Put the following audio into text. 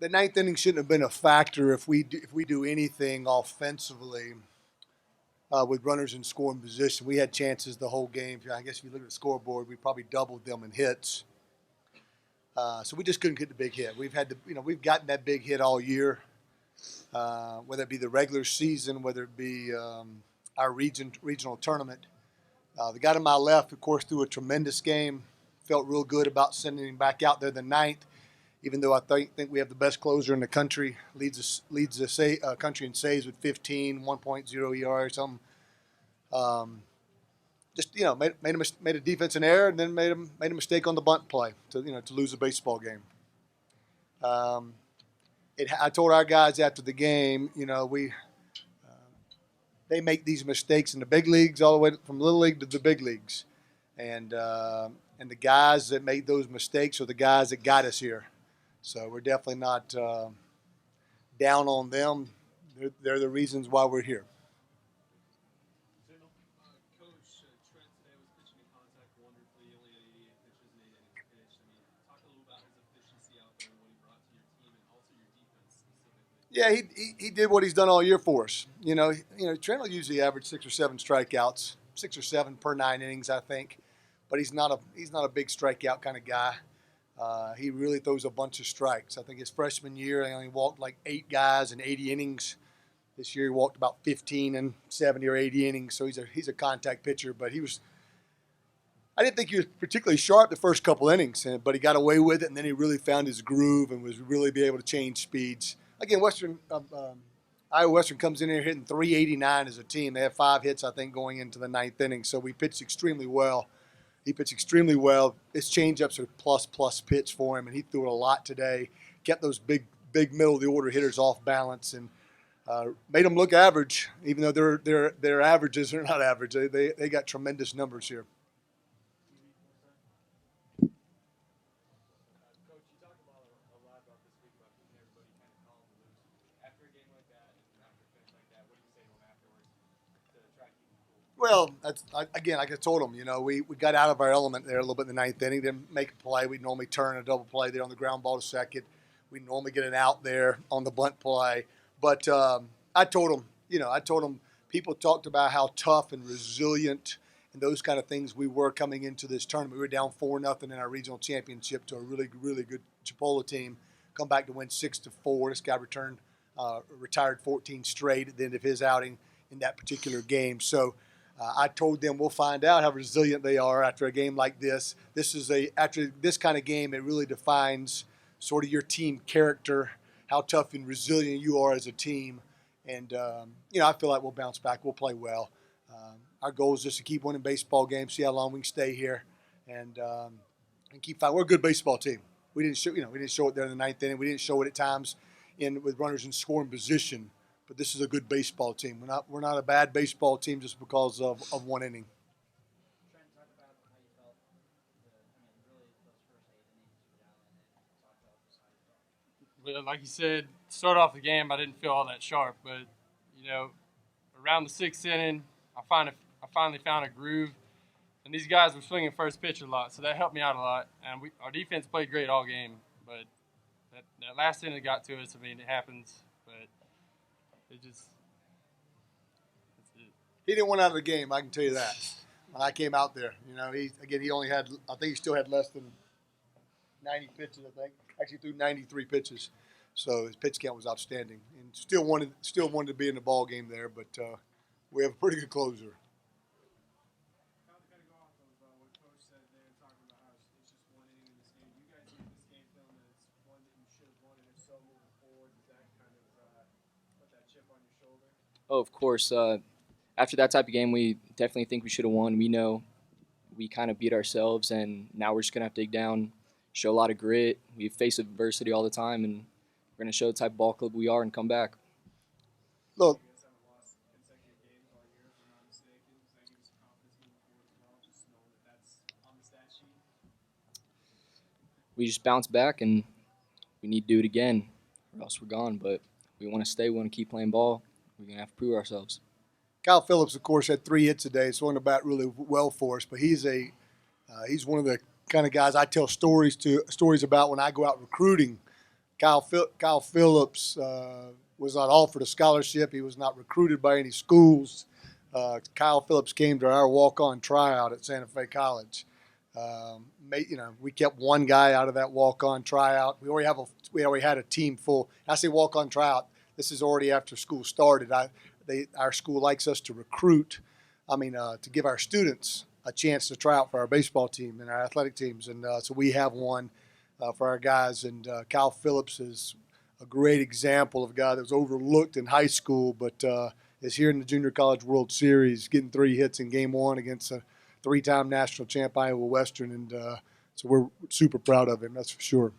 the ninth inning shouldn't have been a factor if we do anything offensively with runners in scoring position. We had chances the whole game. I guess if you look at the scoreboard, we probably doubled them in hits. So we just couldn't get the big hit. We've gotten that big hit all year, whether it be the regular season, whether it be our regional tournament. The guy to my left, of course, threw a tremendous game. Felt real good about sending him back out there the ninth, even though I think we have the best closer in the country. Leads the country in saves with 15, 1.0 ERA or something. Made a defensive error and then made a mistake on the bunt play to lose a baseball game. I told our guys after the game, they make these mistakes in the big leagues all the way from little league to the big leagues, and the guys that made those mistakes are the guys that got us here. So we're definitely not down on them. They're the reasons why we're here. Yeah, he did what he's done all year for us. Trent will usually average 6 or 7 strikeouts, 6 or 7 per 9 innings, I think. But he's not a big strikeout kind of guy. He really throws a bunch of strikes. I think his freshman year, he only walked like 8 guys in 80 innings. This year he walked about 15 in 70 or 80 innings. So he's a contact pitcher. But I didn't think he was particularly sharp the first couple innings, but he got away with it, and then he really found his groove and was really be able to change speeds. Again, Iowa Western comes in here hitting 389 as a team. They have 5 hits, I think, going into the 9th inning. So we pitched extremely well. He pitched extremely well. His changeups are plus pitch for him, and he threw it a lot today. Kept those big middle of the order hitters off balance and made them look average, even though their averages are not average. They got tremendous numbers here. Well, like I told them, we got out of our element there a little bit in the 9th inning. Didn't make a play. We'd normally turn a double play there on the ground ball to second. We normally get an out there on the bunt play. But I told them people talked about how tough and resilient and those kind of things we were coming into this tournament. We were down 4-0 in our regional championship to a really, really good Chipola team. Come back to win 6-4. This guy retired 14 straight at the end of his outing in that particular game. So I told them we'll find out how resilient they are after a game like this. After this kind of game, it really defines sort of your team character, how tough and resilient you are as a team. And, I feel like we'll bounce back. We'll play well. Our goal is just to keep winning baseball games, see how long we can stay here, and keep fighting. We're a good baseball team. We didn't show it there in the 9th inning. We didn't show it at times with runners in scoring position. But this is a good baseball team. We're not a bad baseball team just because of one inning. Like you said, start off the game, I didn't feel all that sharp, but around the 6th inning, I finally found a groove, and these guys were swinging first pitch a lot, so that helped me out a lot. And our defense played great all game, but that last inning got to us. I mean, it happens, but that's it. He didn't want out of the game, I can tell you that. When I came out there, he only had, I think he still had less than 90 pitches, I think. Actually threw 93 pitches. So his pitch count was outstanding. And still wanted to be in the ball game there, but we have a pretty good closer. Oh, of course. After that type of game, we definitely think we should have won. We know we kind of beat ourselves, and now we're just going to have to dig down, show a lot of grit. We face adversity all the time, and we're going to show the type of ball club we are and come back. Look, we just bounce back, and we need to do it again, or else we're gone. But we want to stay. We want to keep playing ball. We're going to have to prove ourselves. Kyle Phillips, of course, had 3 hits today. Swung the bat really well for us. But he's one of the kind of guys I tell stories about when I go out recruiting Kyle Phillips was not offered a scholarship. He was not recruited by any schools. Kyle Phillips came to our walk-on tryout at Santa Fe College. We kept one guy out of that walk-on tryout. We already had a team full. I say walk-on tryout. This is already after school started. Our school likes us to recruit. To give our students a chance to try out for our baseball team and our athletic teams, and so we have one for our guys. And Kyle Phillips is a great example of a guy that was overlooked in high school, but is here in the Junior College World Series, getting 3 hits in Game 1 against a 3-time national champ Iowa Western, and so we're super proud of him. That's for sure.